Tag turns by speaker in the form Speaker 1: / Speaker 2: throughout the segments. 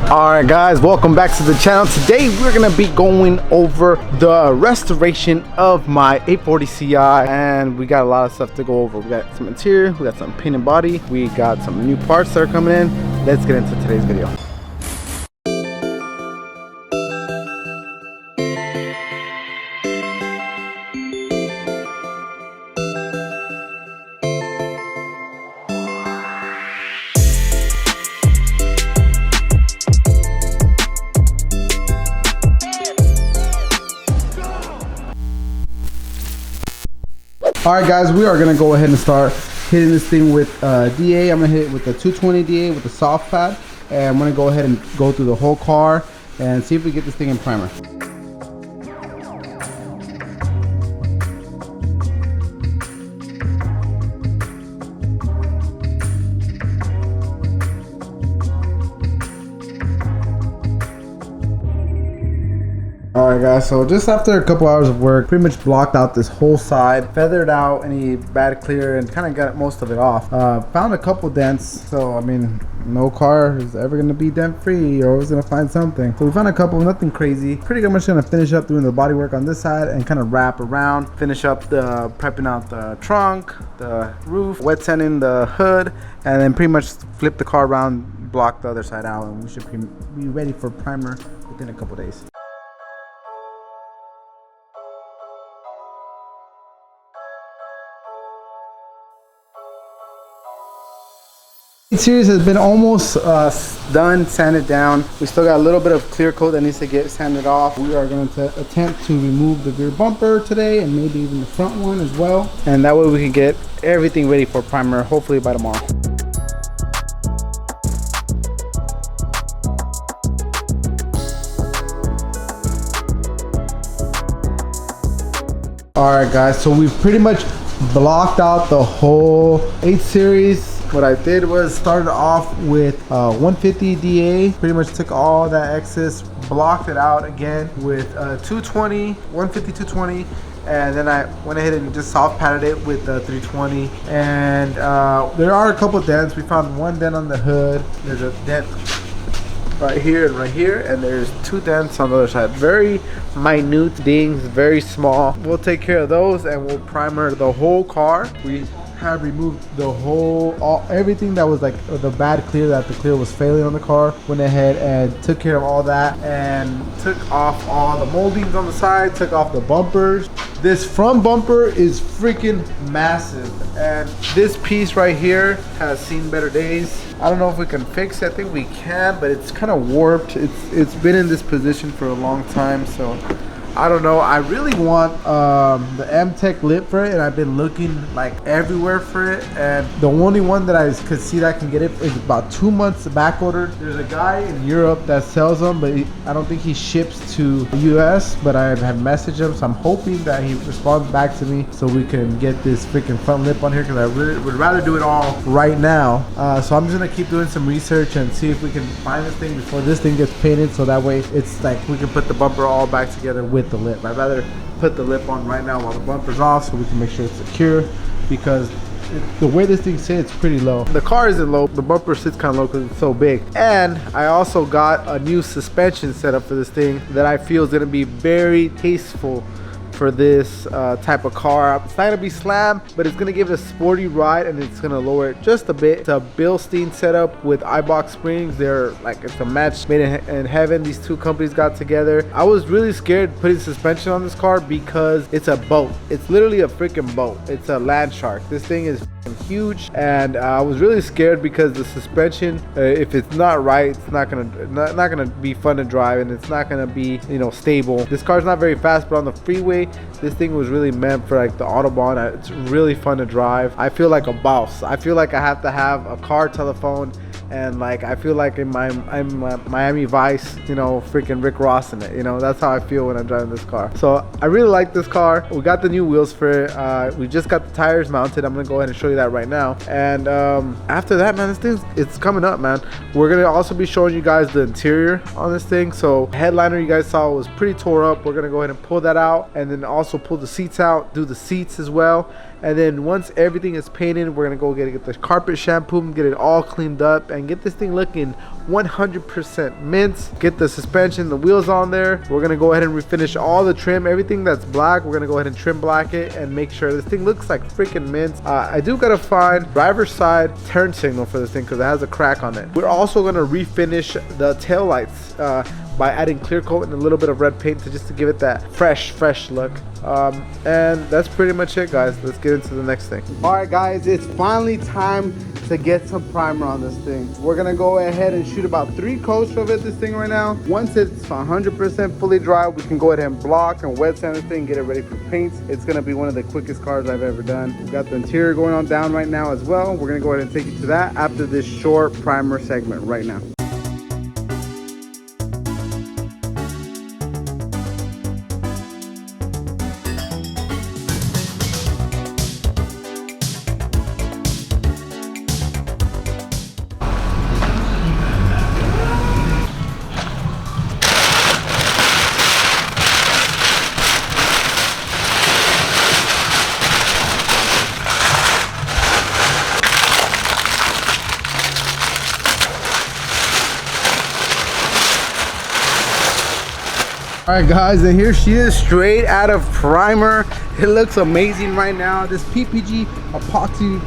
Speaker 1: Alright guys, welcome back to the channel. Today we're gonna be going over the restoration of my 840 Ci, and we got a lot of stuff to go over. We got some interior, we got some paint and body, we got some new parts that are coming in. Let's get into today's video. Alright guys, we are gonna go ahead and start hitting this thing with DA. I'm gonna hit it with the 220 DA with the soft pad, and I'm gonna go ahead and go through the whole car and see if we get this thing in primer. Alright guys, so just after a couple hours of work, pretty much blocked out this whole side, feathered out any bad clear, and kind of got most of it off. Found a couple dents, so I mean, no car is ever going to be dent free. You're always going to find something. So we found a couple, nothing crazy. Pretty much going to finish up doing the body work on this side and kind of wrap around, finish up the prepping out the trunk, the roof, wet sanding the hood, and then pretty much flip the car around, block the other side out, and we should be ready for primer within a couple days. Series has been almost done, sanded down. We still got a little bit of clear coat that needs to get sanded off. We are going to attempt to remove the rear bumper today and maybe even the front one as well, and that way we can get everything ready for primer hopefully by tomorrow. Alright guys, so we've pretty much blocked out the whole 8 series. What I did was started off with 150 DA, pretty much took all that excess, blocked it out again with 220, 150, 220, and then I went ahead and just soft padded it with 320. And there are a couple dents. We found one dent on the hood. There's a dent right here and right here, and there's 2 dents on the other side. Very minute dings, very small. We'll take care of those and we'll primer the whole car. We have removed the whole everything that was like the bad clear, that the clear was failing on the car. Went ahead and took care of all that and took off all the moldings on the side, took off the bumpers. This front bumper is freaking massive, and this piece right here has seen better days. I don't know if we can fix it. I think we can, but it's kind of warped. It's been in this position for a long time, so I don't know. I really want the M-Tech lip for it, and I've been looking like everywhere for it, and the only one that I could see that can get it is about 2 months back ordered. There's a guy in Europe that sells them, but I don't think he ships to the US, but I have messaged him, so I'm hoping that he responds back to me so we can get this freaking front lip on here, because I really would rather do it all right now. So I'm just gonna keep doing some research and see if we can find this thing before this thing gets painted, so that way it's like we can put the bumper all back together with the lip. I'd rather put the lip on right now while the bumper's off so we can make sure it's secure, because the way this thing sits, it's pretty low. The car isn't low, the bumper sits kind of low because it's so big. And I also got a new suspension set up for this thing that I feel is going to be very tasteful for this type of car. It's not gonna be slam, but it's gonna give it a sporty ride, and it's gonna lower it just a bit. It's a Bilstein setup with iBox springs. They're like, it's a match made in heaven. These two companies got together. I was really scared putting suspension on this car because it's a boat. It's literally a freaking boat. It's a land shark. This thing is huge, and I was really scared because the suspension, if it's not right, it's not gonna be fun to drive, and it's not gonna be, you know, stable. This car's not very fast, but on the freeway, this thing was really meant for like the Autobahn. It's really fun to drive. I feel like a boss. I feel like I have to have a car telephone, and like I feel like I'm Miami Vice, you know, freaking Rick Ross in it. You know, that's how I feel when I'm driving this car. So I really like this car. We got the new wheels for it. We just got the tires mounted. I'm gonna go ahead and show you that right now. And after that, man, this thing's, it's coming up, man. We're gonna also be showing you guys the interior on this thing. So headliner you guys saw was pretty tore up. We're gonna go ahead and pull that out, and then also pull the seats out, do the seats as well. And then once everything is painted, we're gonna go get the carpet shampoo, get it all cleaned up, and get this thing looking 100% mint. Get the suspension, the wheels on there. We're gonna go ahead and refinish all the trim, everything that's black. We're gonna go ahead and trim black it and make sure this thing looks like freaking mint. I do gotta find driver's side turn signal for this thing because it has a crack on it. We're also gonna refinish the tail lights by adding clear coat and a little bit of red paint to just to give it that fresh look. And that's pretty much it, guys. Let's get into the next thing.
Speaker 2: All right, guys, it's finally time to get some primer on this thing. We're gonna go ahead and shoot about 3 coats of this thing right now. Once it's 100% fully dry, we can go ahead and block and wet sand this thing, get it ready for paints. It's gonna be one of the quickest cars I've ever done. We've got the interior going on down right now as well. We're gonna go ahead and take you to that after this short primer segment right now.
Speaker 1: All right, guys, and here she is straight out of primer. It looks amazing right now. This PPG epoxy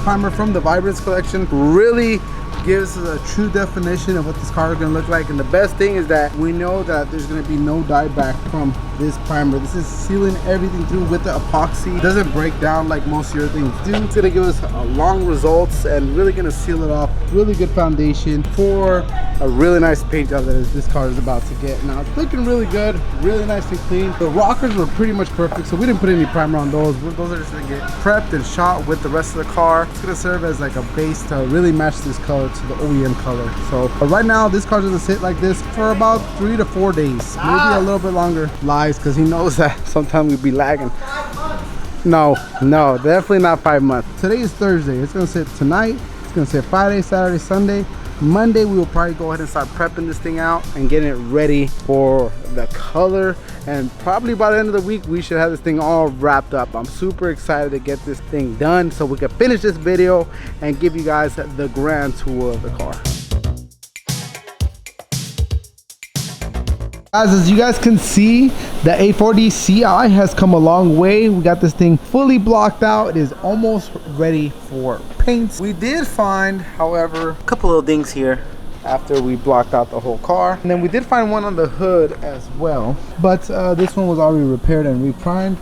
Speaker 1: primer from the Vibrance collection really gives us a true definition of what this car is going to look like. And the best thing is that we know that there's going to be no dieback from this primer. This is sealing everything through with the epoxy. It doesn't break down like most of your things do. It's going to give us long results and really going to seal it off. Really good foundation for a really nice paint job that this car is about to get. Now it's looking really good, really nice and clean. The rockers were pretty much perfect, so we didn't put any primer on those. Those are just going to get prepped and shot with the rest of the car. It's going to serve as like a base to really match this color to the OEM color. So but right now this car's gonna sit like this for about 3 to 4 days, maybe a little bit longer. Lies, because he knows that sometimes we'd be lagging. No, definitely not 5 months. Today is Thursday. It's gonna sit tonight. It's gonna sit Friday, Saturday, Sunday. Monday we will probably go ahead and start prepping this thing out and getting it ready for the color, and probably by the end of the week we should have this thing all wrapped up. I'm super excited to get this thing done so we can finish this video and give you guys the grand tour of the car. Guys, as you guys can see, the A40 Ci has come a long way. We got this thing fully blocked out. It is almost ready for paints. We did find, however, a couple little things here after we blocked out the whole car. And then we did find one on the hood as well. But this one was already repaired and reprimed.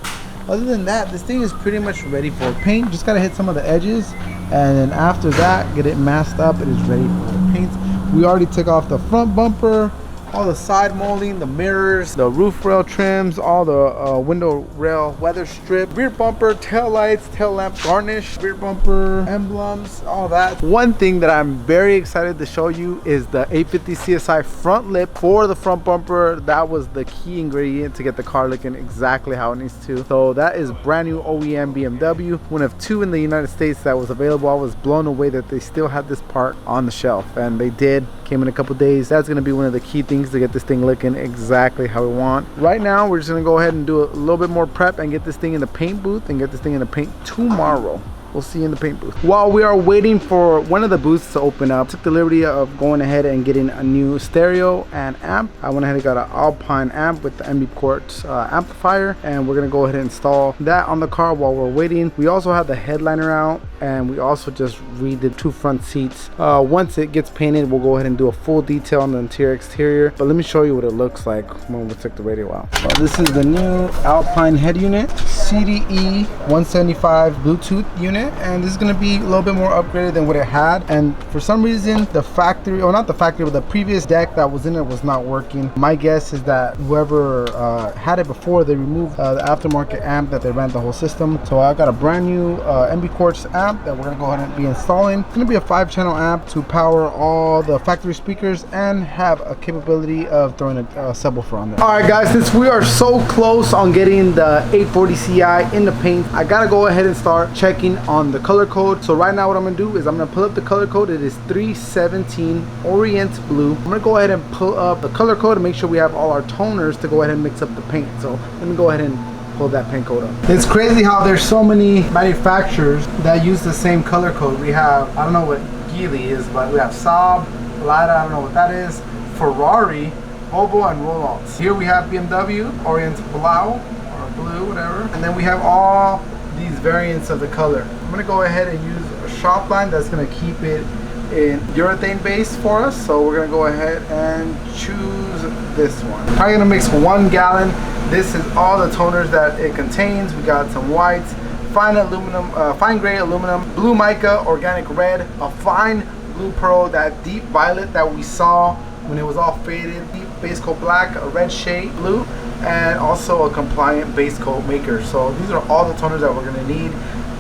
Speaker 1: Other than that, this thing is pretty much ready for paint. Just gotta hit some of the edges. And then after that, get it masked up. It is ready for paint. We already took off the front bumper, all the side molding, the mirrors, the roof rail trims, all the window rail weather strip, rear bumper, tail lights, tail lamp garnish, rear bumper emblems, all that. One thing that I'm very excited to show you is the 850 CSI front lip for the front bumper. That was the key ingredient to get the car looking exactly how it needs to. So that is brand new OEM BMW, one of 2 in the United States that was available. I was blown away that they still had this part on the shelf, and they did. Came in a couple days. That's going to be one of the key things to get this thing looking exactly how we want. Right now we're just going to go ahead and do a little bit more prep and get this thing in the paint booth and get this thing in the paint tomorrow. We'll see you in the paint booth. While we are waiting for one of the booths to open up, took the liberty of going ahead and getting a new stereo and amp. I went ahead and got an Alpine amp with the MB Quartz amplifier, and we're gonna go ahead and install that on the car while we're waiting. We also have the headliner out, and we also just redid 2 front seats. Once it gets painted, we'll go ahead and do a full detail on the interior exterior. But let me show you what it looks like when we took the radio out. So this is the new Alpine head unit, CDE 175 Bluetooth unit. And this is going to be a little bit more upgraded than what it had, and for some reason the factory, or not the factory, but the previous deck that was in it was not working. My guess is that whoever had it before, they removed the aftermarket amp that they ran the whole system. So I got a brand new MB Quartz amp that we're going to go ahead and be installing. It's going to be a 5-channel amp to power all the factory speakers and have a capability of throwing a subwoofer on there. All right guys, since we are so close on getting the 840 Ci in the paint, I gotta go ahead and start checking on the color code. So right now what I'm gonna do is I'm gonna pull up the color code. It is 317 Orient Blue. I'm gonna go ahead and pull up the color code and make sure we have all our toners to go ahead and mix up the paint. So let me go ahead and hold that paint coat up. It's crazy how there's so many manufacturers that use the same color code. We have, I don't know what Geely is, but we have Saab, Lada, I don't know what that is, Ferrari, Volvo, and Rolex. Here we have BMW, Orient Blau, or blue, whatever. And then we have all these variants of the color. I'm gonna go ahead and use a shop line that's gonna keep it in urethane base for us. So we're gonna go ahead and choose this one. Probably gonna mix 1 gallon. This is all the toners that it contains. We got some whites, fine aluminum, fine gray aluminum, blue mica, organic red, a fine blue pearl, that deep violet that we saw when it was all faded, deep base coat black, a red shade blue, and also a compliant base coat maker. So these are all the toners that we're gonna need.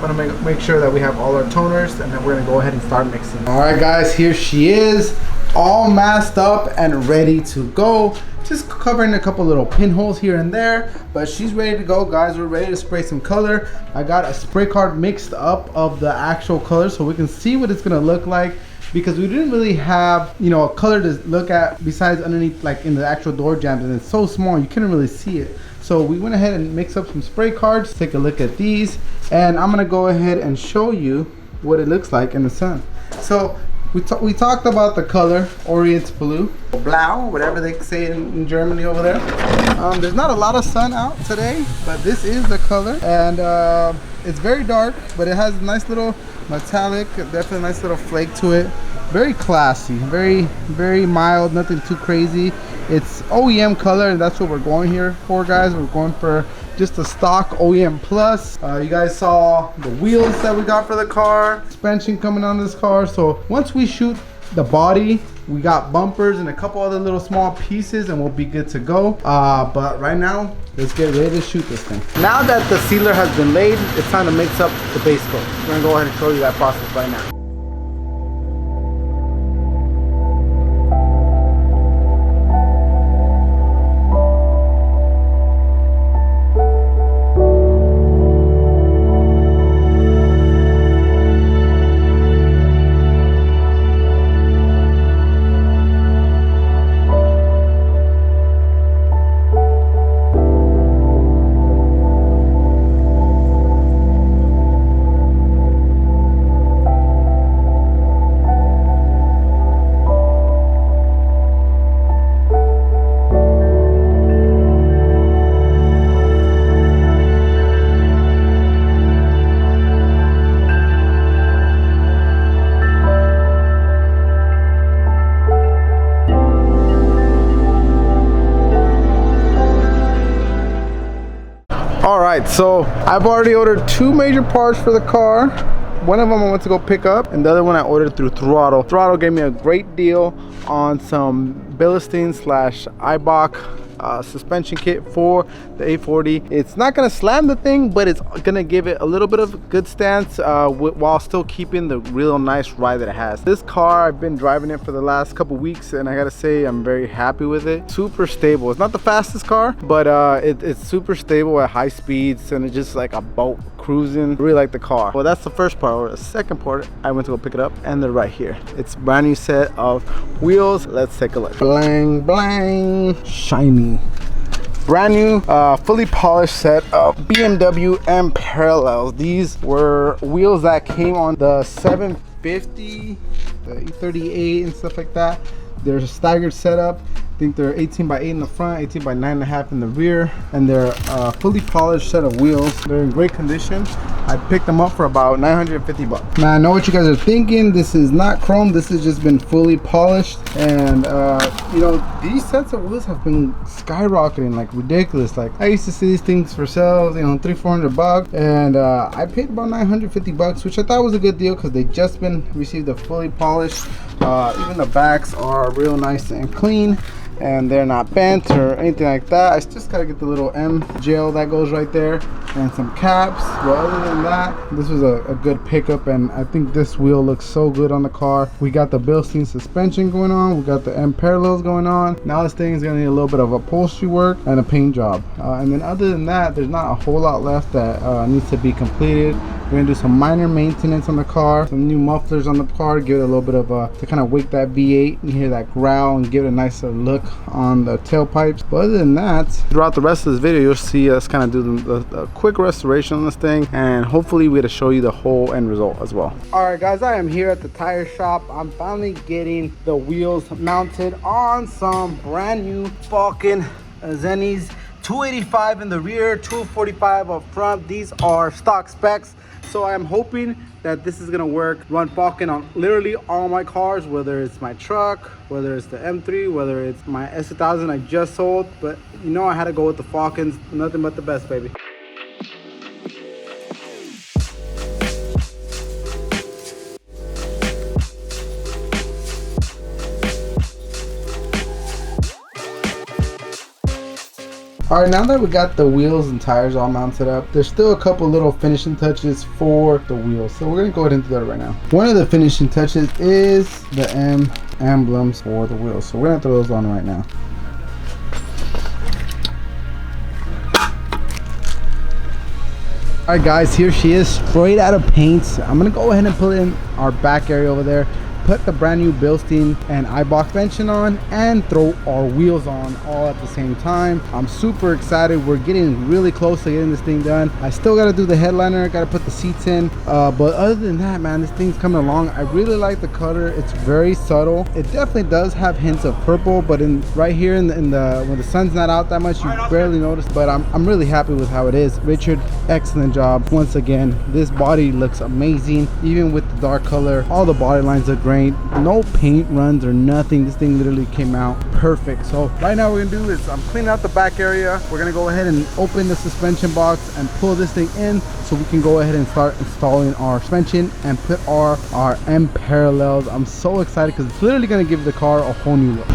Speaker 1: I'm gonna make sure that we have all our toners, and then we're gonna go ahead and start mixing. All right guys, here she is, all masked up and ready to go. Just covering a couple little pinholes here and there, but she's ready to go, guys. We're ready to spray some color. I got a spray card mixed up of the actual color so we can see what it's gonna look like, because we didn't really have, you know, a color to look at besides underneath, like in the actual door jambs, and it's so small you couldn't really see it. So we went ahead and mixed up some spray cards. Take a look at these, and I'm gonna go ahead and show you what it looks like in the sun. So we talked about the color Orient Blue, Blau, whatever they say in Germany over there. There's not a lot of sun out today, but this is the color, and it's very dark, but it has a nice little metallic, definitely a nice little flake to it. Very classy, very mild, nothing too crazy. It's OEM color, and that's what we're going here for, guys. We're going for just a stock OEM plus. You guys saw the wheels that we got for the car, suspension coming on this car. So once we shoot the body, we got bumpers and a couple other little small pieces, and we'll be good to go. But right now, let's get ready to shoot this thing. Now that the sealer has been laid, it's time to mix up the base coat. We're gonna go ahead and show you that process right now. Alright, so I've already ordered 2 major parts for the car. One of them I went to go pick up, and the other one I ordered through Throttle. Throttle gave me a great deal on some Bilstein / Eibach suspension kit for the 840. It's not gonna slam the thing, but it's gonna give it a little bit of good stance while still keeping the real nice ride that it has. This car, I've been driving it for the last couple weeks, and I gotta say I'm very happy with it. Super stable. It's not the fastest car, but it's super stable at high speeds, and it's just like a boat cruising. Really like the car. Well, that's the first part. Or the second part, I went to go pick it up, and they're right here. It's a brand new set of wheels. Let's take a look. Blang blang, shiny. Brand new, fully polished set of BMW M Parallels. These were wheels that came on the 750, the 838 and stuff like that. They're a staggered setup. I think they're 18 by 8 in the front, 18 by 9.5 in the rear, and they're a fully polished set of wheels. They're in great condition. I picked them up for about 950 bucks. Now I know what you guys are thinking. This is not chrome. This has just been fully polished, and you know, these sets of wheels have been skyrocketing like ridiculous. Like I used to see these things for sale, you know, 300-400 bucks, and I paid about 950 bucks, which I thought was a good deal because they just been received a fully polished. Even the backs are real nice and clean, and they're not bent or anything like that. I just gotta get the little M gel that goes right there and some caps. But other than that, this was a good pickup, and I think this wheel looks so good on the car. We got the Bilstein suspension going on, we got the M parallels going on. Now this thing is gonna need a little bit of upholstery work and a paint job, and then other than that, there's not a whole lot left that needs to be completed. We're gonna do some minor maintenance on the car, some new mufflers on the car, give it a little bit of a, to kind of wake that V8 and hear that growl and give it a nicer look on the tailpipes. But other than that, throughout the rest of this video, you'll see us kind of do the quick restoration on this thing, and hopefully we're gonna show you the whole end result as well. All right, guys, I am here at the tire shop. I'm finally getting the wheels mounted on some brand new fucking Zennies. 285 in the rear, 245 up front. These are stock specs, so I'm hoping that this is gonna work, run Falcon on literally all my cars, whether it's my truck, whether it's the M3, whether it's my S1000 I just sold. But you know, I had to go with the Falcons. Nothing but the best, baby. All right, now that we got the wheels and tires all mounted up, there's still a couple little finishing touches for the wheels. So we're gonna go ahead and do that right now. One of the finishing touches is the M emblems for the wheels. So we're gonna throw those on right now. All right, guys, here she is, straight out of paint. I'm gonna go ahead and put in our back area over there, put the brand new Bilstein and iBox suspension on, and throw our wheels on all at the same time. I'm super excited. We're getting really close to getting this thing done. I still got to do the headliner, got to put the seats in, but other than that, man, this thing's coming along. I really like the color. It's very subtle. It definitely does have hints of purple, but right here in the when the sun's not out that much, you barely notice. But I'm really happy with how it is. Richard, excellent job once again. This body looks amazing, even with the dark color. All the body lines look great. No paint runs or nothing. This thing literally came out perfect. So right now what we're gonna do is I'm cleaning out the back area. We're gonna go ahead and open the suspension box and pull this thing in so we can go ahead and start installing our suspension and put our M parallels. I'm so excited because it's literally gonna give the car a whole new look.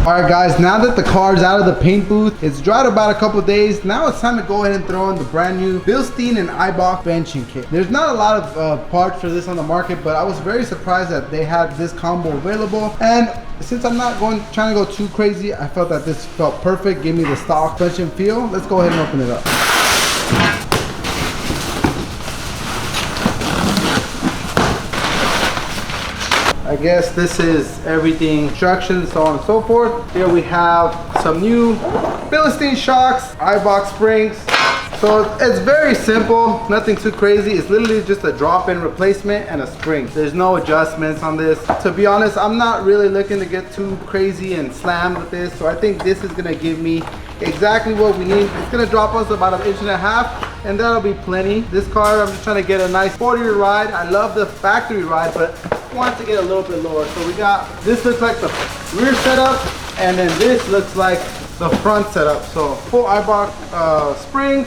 Speaker 1: All right, guys, now that the car's out of the paint booth, it's dried about a couple days. Now it's time to go ahead and throw in the brand new Bilstein and iBox suspension kit. There's not a lot of parts for this on the market, but I was very surprised that they had this combo available. And since I'm not trying to go too crazy, I felt that this felt perfect, gave me the stock suspension feel. Let's go ahead and open it up. I guess this is everything, instructions, so on and so forth. Here we have some new Bilstein shocks, iBox springs. So it's very simple, nothing too crazy. It's literally just a drop-in replacement and a spring. There's no adjustments on this. To be honest, I'm not really looking to get too crazy and slam with this. So I think this is gonna give me exactly what we need. It's gonna drop us about 1.5 inches, and that'll be plenty. This car, I'm just trying to get a nice sportier ride. I love the factory ride, but want to get a little bit lower. So we got, this looks like the rear setup, and then this looks like the front setup. So full iBox springs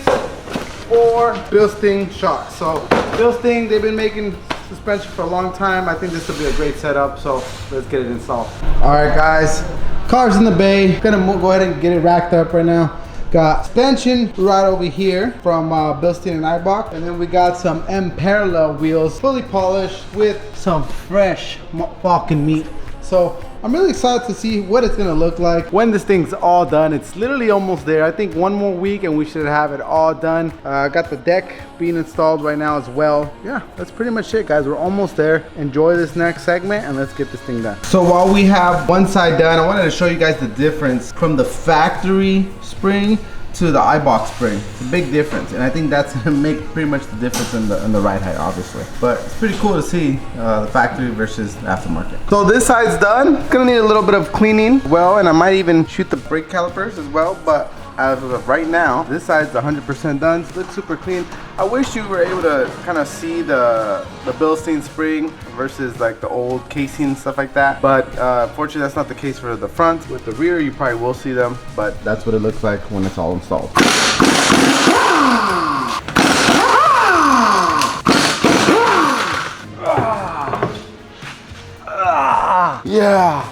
Speaker 1: or Bilstein shocks. So Bilstein, they've been making suspension for a long time. I think this will be a great setup, so let's get it installed. All right, guys, car's in the bay. Gonna go ahead and get it racked up right now. Got suspension right over here from Bilstein and iBox, and then we got some M parallel wheels, fully polished with some fresh Falcon meat. So I'm really excited to see what it's gonna look like when this thing's all done. It's literally almost there. I think one more week and we should have it all done. Got the deck being installed right now as well. Yeah, that's pretty much it, guys. We're almost there. Enjoy this next segment and let's get this thing done. So while we have one side done, I wanted to show you guys the difference from the factory spring to the iBox spring. It's a big difference, and I think that's gonna make pretty much the difference in the ride height, obviously. But it's pretty cool to see the factory versus the aftermarket. So this side's done. Gonna need a little bit of cleaning, well, and I might even shoot the brake calipers as well. But as of right now, this side's 100% done. It looks super clean. I wish you were able to kind of see the Bilstein spring versus like the old casing and stuff like that. But fortunately, that's not the case for the front. With the rear, you probably will see them, but that's what it looks like when it's all installed. Yeah.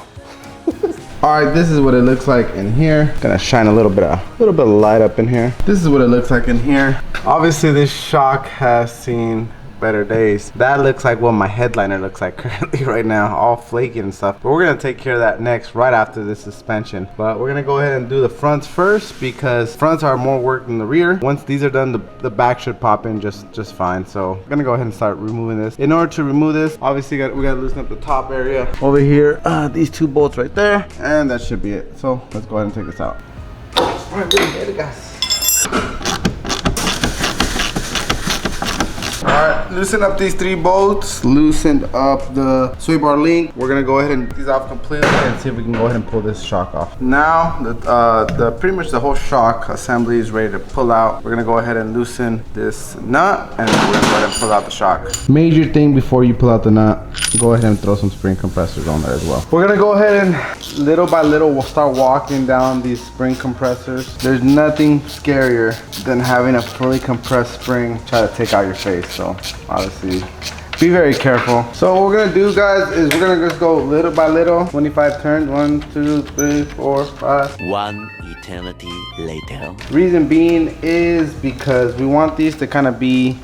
Speaker 1: All right, this is what it looks like in here. Gonna shine a little bit of light up in here. This is what it looks like in here. Obviously, this shock has seen better days. That looks like what my headliner looks like currently right now, all flaky and stuff. But we're gonna take care of that next, right after this suspension. But we're gonna go ahead and do the fronts first, because fronts are more work than the rear. Once these are done, the back should pop in just fine. So I'm gonna go ahead and start removing this. In order to remove this, obviously we gotta loosen up the top area over here. These two bolts right there, and that should be it. So let's go ahead and take this out. All right, we're ready, guys. Alright, loosen up these 3 bolts, loosened up the sway bar link. We're gonna go ahead and take these off completely and see if we can go ahead and pull this shock off. Now, pretty much the whole shock assembly is ready to pull out. We're gonna go ahead and loosen this nut, and then we're gonna go ahead and pull out the shock. Major thing before you pull out the nut, go ahead and throw some spring compressors on there as well. We're gonna go ahead and little by little, we'll start walking down these spring compressors. There's nothing scarier than having a fully compressed spring try to take out your face. So obviously be very careful. So what we're gonna do, guys, is we're gonna just go little by little, 25 turns, 1, 2, 3, 4, 5.
Speaker 3: One eternity later.
Speaker 1: Reason being is because we want these to kind of be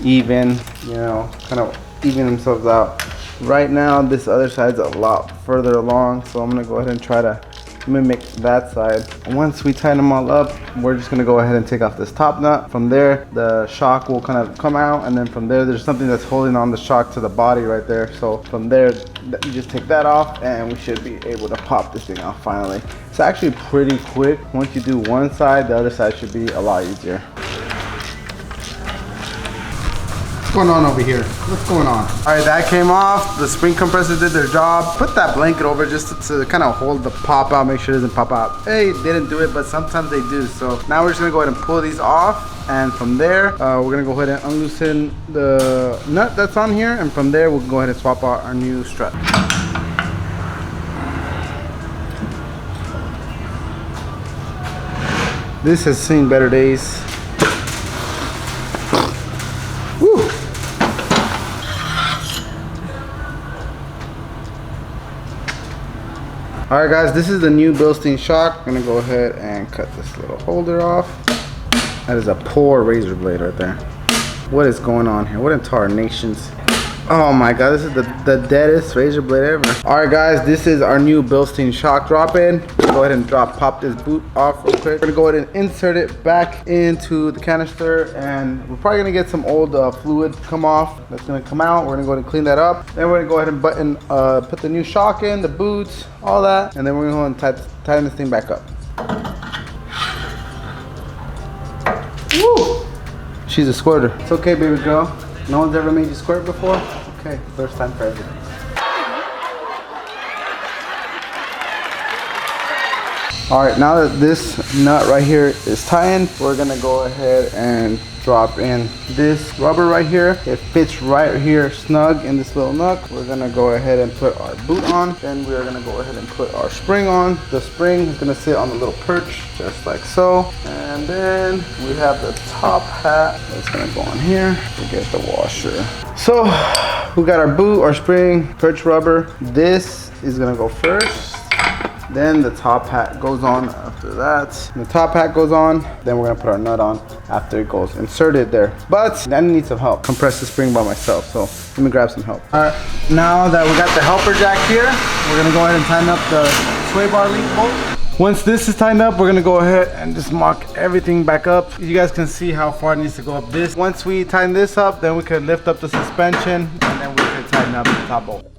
Speaker 1: even, you know, kind of even themselves out. Right now this other side's a lot further along, so I'm gonna go ahead and try to mimic that side. Once we tighten them all up, we're just gonna go ahead and take off this top nut. From there, the shock will kind of come out, and then from there, there's something that's holding on the shock to the body right there. So from there, you just take that off, and we should be able to pop this thing off finally. It's actually pretty quick. Once you do one side, the other side should be a lot easier. What's going on over here? What's going on? All right, that came off. The spring compressors did their job. Put that blanket over just to kind of hold the pop out, make sure it doesn't pop out. Hey, it didn't do it, but sometimes they do. So now we're just gonna go ahead and pull these off. And from there, we're gonna go ahead and unloosen the nut that's on here. And from there, we'll go ahead and swap out our new strut. This has seen better days. Woo! Alright guys, this is the new Bilstein shock. I'm gonna go ahead and cut this little holder off. That is a poor razor blade right there. What is going on here? What in tarnations? Oh my god, this is the deadest razor blade ever. Alright guys, this is our new Bilstein shock drop-in. Go ahead and pop this boot off real quick. We're gonna go ahead and insert it back into the canister, and we're probably gonna get some old fluid come off. That's gonna come out. We're gonna go ahead and clean that up. Then we're gonna go ahead and put the new shock in, the boots, all that, and then we're gonna go ahead and tighten this thing back up. Woo! She's a squirter. It's okay, baby girl. No one's ever made you squirt before? Okay, first time for everything. All right, now that this nut right here is tightened, we're gonna go ahead and drop in this rubber right here. It fits right here snug in this little nook. We're gonna go ahead and put our boot on. Then we're gonna go ahead and put our spring on. The spring is gonna sit on the little perch, just like so. And then we have the top hat that's gonna go on here to get the washer. So we got our boot, our spring, perch rubber. This is gonna go first. Then the top hat goes on after that. When the top hat goes on, then we're gonna put our nut on after it goes inserted there. But I need some help. Compress the spring by myself, so let me grab some help. All right, now that we got the helper jack here, we're gonna go ahead and tighten up the sway bar link bolt. Once this is tightened up, we're gonna go ahead and just mock everything back up. You guys can see how far it needs to go up this. Once we tighten this up, then we could lift up the suspension, and then we could tighten up the top bolt.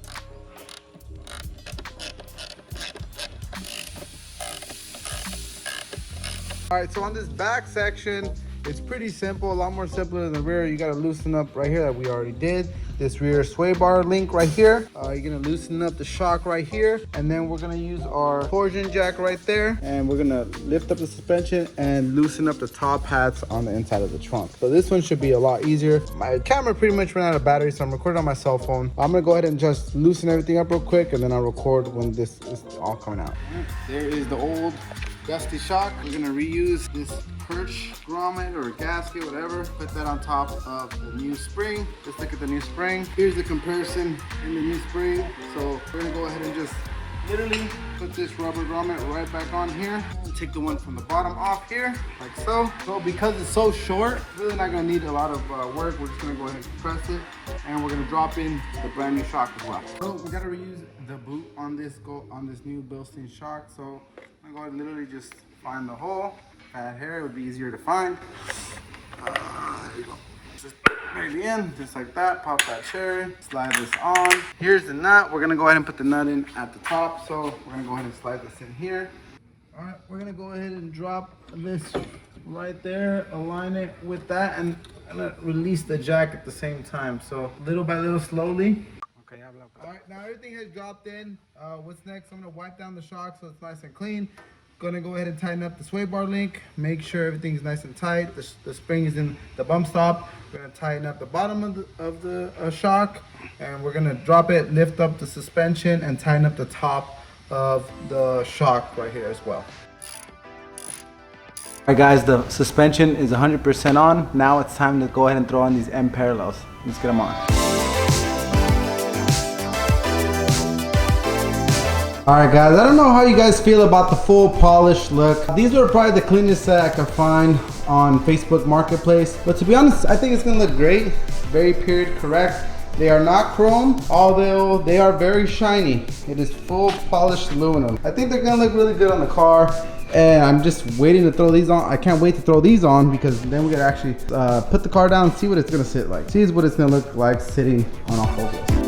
Speaker 1: All right, so on this back section, it's pretty simple, a lot more simpler than the rear. You gotta loosen up right here that we already did. This rear sway bar link right here. You're gonna loosen up the shock right here. And then we're gonna use our torsion jack right there. And we're gonna lift up the suspension and loosen up the top hats on the inside of the trunk. So this one should be a lot easier. My camera pretty much ran out of battery, so I'm recording on my cell phone. I'm gonna go ahead and just loosen everything up real quick, and then I'll record when this is all coming out. There is the old dusty shock. We're gonna reuse this perch grommet or gasket, whatever. Put that on top of the new spring. Let's look at the new spring. Here's the comparison in the new spring. So we're gonna go ahead and just
Speaker 2: literally put this rubber grommet right back on here and take the one from the bottom off here, like so. So because it's so short, really not gonna need a lot of work. We're just gonna go ahead and press it, and we're gonna drop in the brand new shock as well. So we gotta reuse the boot on this new Bilstein shock. So I'm gonna go ahead and literally just find the hole. If I had hair, it would be easier to find. There you go. Just maybe in, just like that. Pop that cherry, slide this on. Here's the nut. We're gonna go ahead and put the nut in at the top. So we're gonna go ahead and slide this in here. All right, we're gonna go ahead and drop this right there, align it with that, and release the jack at the same time. So little by little, slowly. Okay, all right, now everything has dropped in. What's next? I'm gonna wipe down the shock so it's nice and clean. Gonna go ahead and tighten up the sway bar link. Make sure everything's nice and tight. The spring is in the bump stop. We're gonna tighten up the bottom of the shock, and we're gonna drop it, lift up the suspension, and tighten up the top of the shock right here as well. Alright guys, the suspension is 100% on. Now it's time to go ahead and throw on these M parallels. Let's get them on. Alright guys, I don't know how you guys feel about the full polished look. These are probably the cleanest that I could find on Facebook Marketplace. But to be honest, I think it's gonna look great. Very period correct. They are not chrome, although they are very shiny. It is full polished aluminum. I think they're gonna look really good on the car. And I'm just waiting to throw these on. I can't wait to throw these on because then we can actually put the car down and see what it's gonna sit like. See what it's gonna look like sitting on a whole wheel.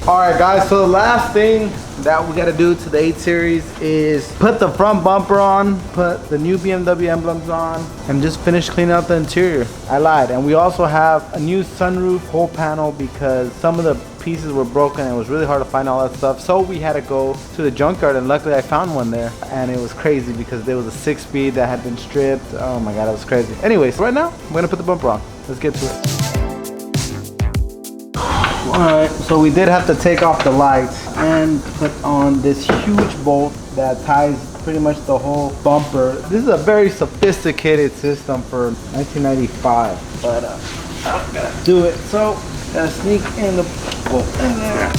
Speaker 2: Alright guys, so the last thing that we gotta do to the 8 Series is put the front bumper on, put the new BMW emblems on, and just finish cleaning up the interior. I lied. And we also have a new sunroof whole panel because some of the pieces were broken and it was really hard to find all that stuff. So we had to go to the junkyard, and luckily I found one there. And it was crazy because there was a 6-speed that had been stripped. Oh my god, it was crazy. Anyways, right now, I'm gonna put the bumper on. Let's get to it. Alright, so we did have to take off the lights and put on this huge bolt that ties pretty much the whole bumper. This is a very sophisticated system for 1995, but I'm gonna do it. So, gotta sneak in the bolt in there.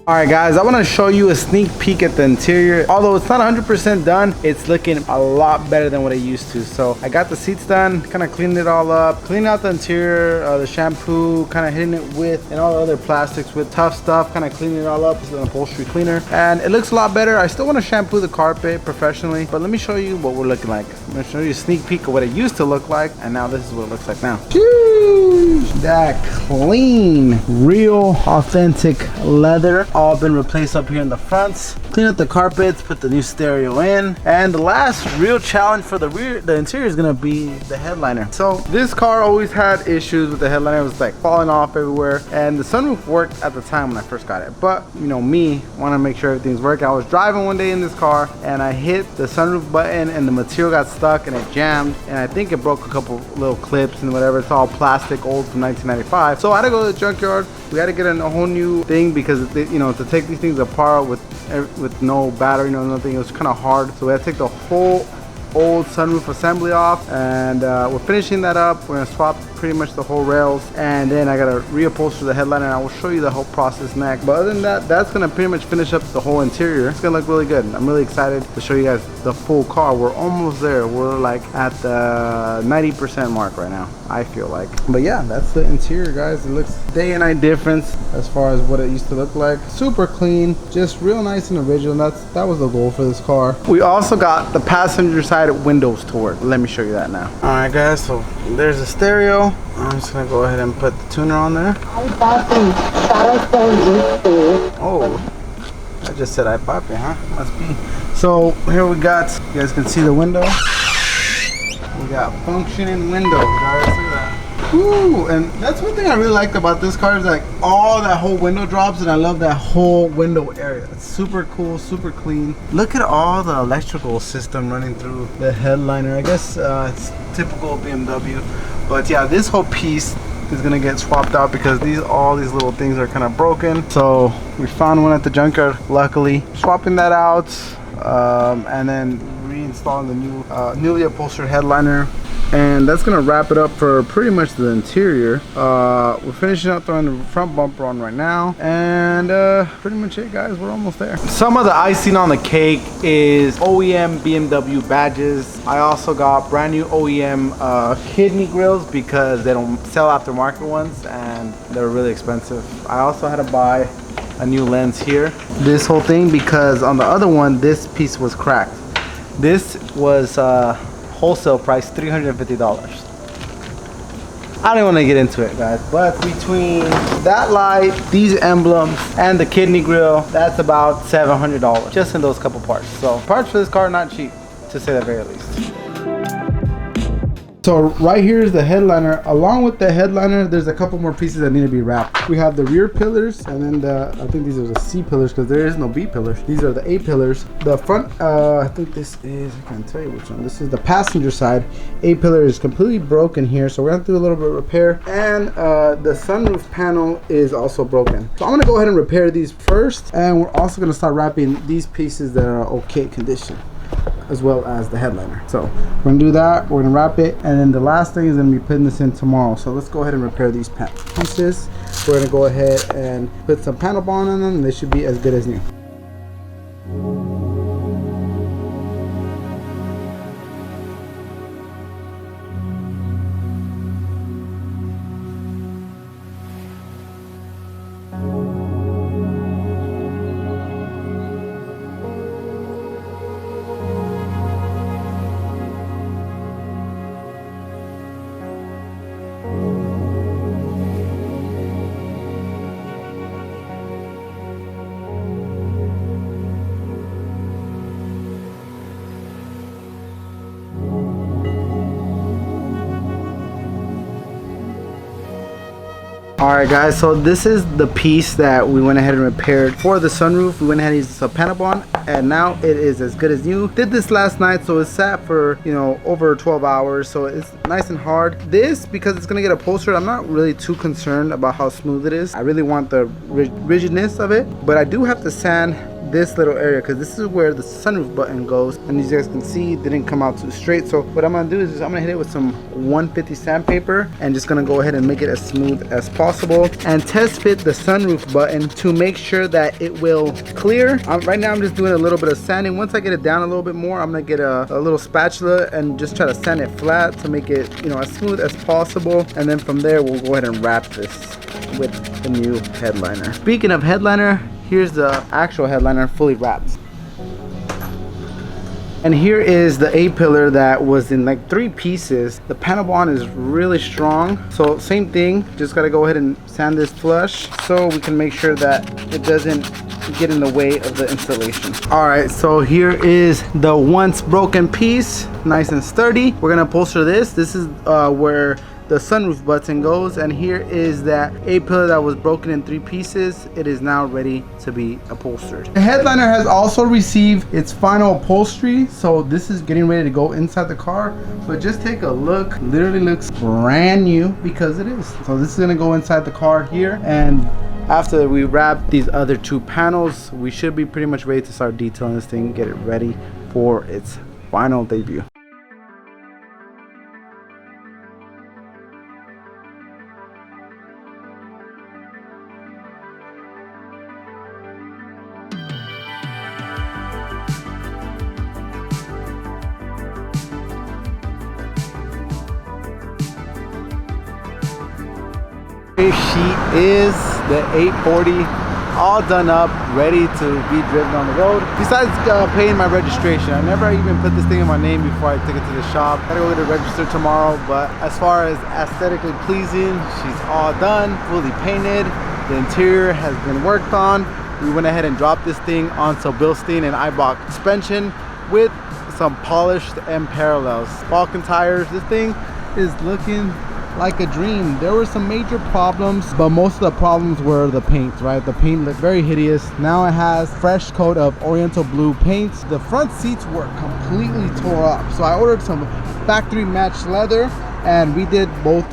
Speaker 2: Alright guys, I want to show you a sneak peek at the interior. Although it's not 100% done, it's looking a lot better than what it used to. So I got the seats done, kind of cleaned it all up, cleaned out the interior, the shampoo, kind of hitting it with, and all the other plastics with tough stuff, kind of cleaning it all up. This is an upholstery cleaner, and it looks a lot better. I still want to shampoo the carpet professionally, but let me show you what we're looking like. I'm going to show you a sneak peek of what it used to look like, and now this is what it looks like now. That clean, real, authentic leather. All been replaced up here in the fronts. Clean up the carpets, put the new stereo in, and the last real challenge for the interior is gonna be the headliner. So this car always had issues with the headliner. It was like falling off everywhere, and the sunroof worked at the time when I first got it. But you know me, want to make sure everything's working. I was driving one day in this car and I hit the sunroof button and the material got stuck and it jammed, and I think it broke a couple little clips and whatever. It's all plastic, old from 1995. So I had to go to the junkyard. We had to get a whole new thing because you know, to take these things apart with no battery, no nothing, it was kind of hard. So we had to take the whole old sunroof assembly off, and we're finishing that up. We're gonna swap pretty much the whole rails, and then I gotta reupholster the headliner, and I will show you the whole process next. But other than that, that's gonna pretty much finish up the whole interior. It's gonna look really good. I'm really excited to show you guys the full car. We're almost there. We're like at the 90% mark right now, I feel like. But yeah, that's the interior, guys. It looks day and night difference as far as what it used to look like. Super clean, just real nice and original. That was the goal for this car. We also got the passenger side windows to work. Let me show you that now. All right guys, so there's a stereo. I'm just gonna go ahead and put the tuner on there. Oh, I just said I pop it, huh? Must be. So here we got, you guys can see the window. We got functioning windows, guys. Look at that. Ooh, and that's one thing I really liked about this car is like all that whole window drops, and I love that whole window area. It's super cool, super clean. Look at all the electrical system running through the headliner. I guess it's typical BMW, but yeah, this whole piece
Speaker 1: is gonna get swapped out because all these little things are kind of broken. So we found one at the junkyard, luckily. Swapping that out, and then reinstalling the new newly upholstered headliner. And that's gonna wrap it up for pretty much the interior. We're finishing up throwing the front bumper on right now, and pretty much it, guys. We're almost there. Some of the icing on the cake is OEM BMW badges. I also got brand new OEM kidney grills because they don't sell aftermarket ones and they're really expensive. I also had to buy a new lens here, this whole thing, because on the other one this piece was cracked. This was wholesale price $350. I don't want to get into it, guys, but between that light, these emblems, and the kidney grill, that's about $700 just in those couple parts. So parts for this car are not cheap, to say the very least. So right here is the headliner. Along with the headliner, there's a couple more pieces that need to be wrapped. We have the rear pillars, and then I think these are the C pillars because there is no B pillars. These are the A pillars. The front, I think this is, I can't tell you which one. This is the passenger side. A pillar is completely broken here, so we're gonna do a little bit of repair. And the sunroof panel is also broken. So I'm gonna go ahead and repair these first, and we're also gonna start wrapping these pieces that are okay condition, as well as the headliner. So we're gonna do that, we're gonna wrap it, and then the last thing is gonna be putting this in tomorrow. So let's go ahead and repair these pieces. We're gonna go ahead and put some panel bond on them, and they should be as good as new. Alright guys, so this is the piece that we went ahead and repaired for the sunroof. We went ahead and used a panel bond, and now it is as good as new. Did this last night, so it sat for, you know, over 12 hours, so it's nice and hard. This, because it's gonna get upholstered, I'm not really too concerned about how smooth it is. I really want the rigidness of it, but I do have to sand this little area because this is where the sunroof button goes, and as you guys can see, it didn't come out too straight. So what I'm gonna do is I'm gonna hit it with some 150 sandpaper and just gonna go ahead and make it as smooth as possible and test fit the sunroof button to make sure that it will clear. Right now I'm just doing a little bit of sanding. Once I get it down a little bit more, I'm gonna get a little spatula and just try to sand it flat to make it, you know, as smooth as possible, and then from there we'll go ahead and wrap this with the new headliner. Speaking of headliner, here's the actual headliner fully wrapped. And here is the A pillar that was in like 3 pieces. The panel bond is really strong. So same thing, just gotta go ahead and sand this flush so we can make sure that it doesn't get in the way of the installation. Alright, so here is the once broken piece, nice and sturdy. We're gonna upholster this. This is where the sunroof button goes, and here is that A pillar that was broken in 3 pieces. It is now ready to be upholstered. The headliner has also received its final upholstery, so this is getting ready to go inside the car. But just take a look, literally looks brand new because it is. So this is gonna go inside the car here, and after we wrap these other 2 panels, we should be pretty much ready to start detailing this thing, get it ready for its final debut. She is the 840 all done up, ready to be driven on the road. Besides paying my registration, I never even put this thing in my name before I took it to the shop. I gotta go get it registered tomorrow, but as far as aesthetically pleasing, she's all done, fully painted. The interior has been worked on. We went ahead and dropped this thing onto Bilstein and Eibach suspension with some polished M parallels. Falcon tires, this thing is looking like a dream. There were some major problems, but most of the problems were the paint, right? The paint looked very hideous. Now it has fresh coat of oriental blue paint. The front seats were completely tore up, so I ordered some factory matched leather, and we did both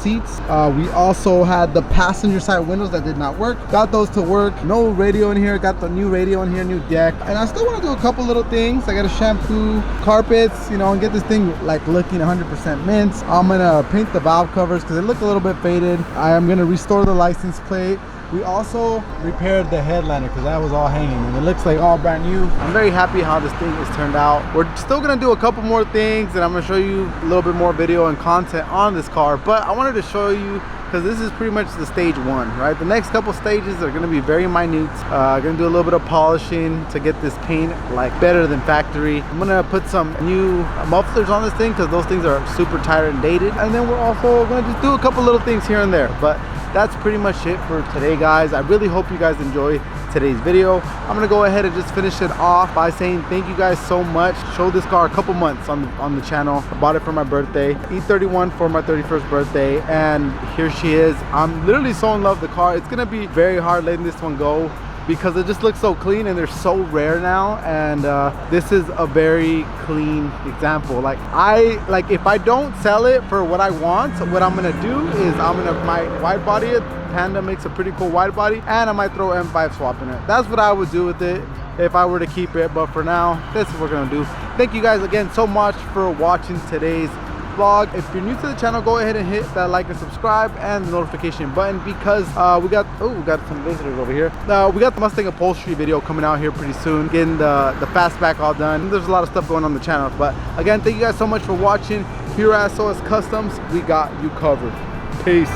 Speaker 1: seats. We also had the passenger side windows that did not work. Got those to work. No radio in here. Got the new radio in here, new deck. And I still want to do a couple little things. I got to shampoo carpets, you know, and get this thing like looking 100% mint. I'm gonna paint the valve covers because they look a little bit faded. I am gonna restore the license plate. We also repaired the headliner because that was all hanging and it looks like all brand new. I'm very happy how this thing has turned out. We're still gonna do a couple more things and I'm gonna show you a little bit more video and content on this car, but I wanted to show you because this is pretty much the stage one, right? The next couple stages are gonna be very minute. Gonna do a little bit of polishing to get this paint like better than factory. I'm gonna put some new mufflers on this thing because those things are super tired and dated. And then we're also gonna just do a couple little things here and there. But that's pretty much it for today, guys. I really hope you guys enjoy today's video. I'm gonna go ahead and just finish it off by saying thank you guys so much. Showed this car a couple months on the channel. I bought it for my birthday, E31 for my 31st birthday, and here she is. I'm literally so in love with the car. It's gonna be very hard letting this one go because it just looks so clean and they're so rare now, and this is a very clean example. Like if I don't sell it for what I want, what I'm gonna do is might wide body it. Panda makes a pretty cool wide body, and I might throw M5 swap in it. That's what I would do with it if I were to keep it, but for now this is what we're gonna do. Thank you guys again so much for watching today's vlog. If you're new to the channel, go ahead and hit that like and subscribe and the notification button because we got some visitors over here. We got the Mustang upholstery video coming out here pretty soon, getting the fastback all done. There's a lot of stuff going on the channel, but again, thank you guys so much for watching. Here at SOS Customs, we got you covered. Peace.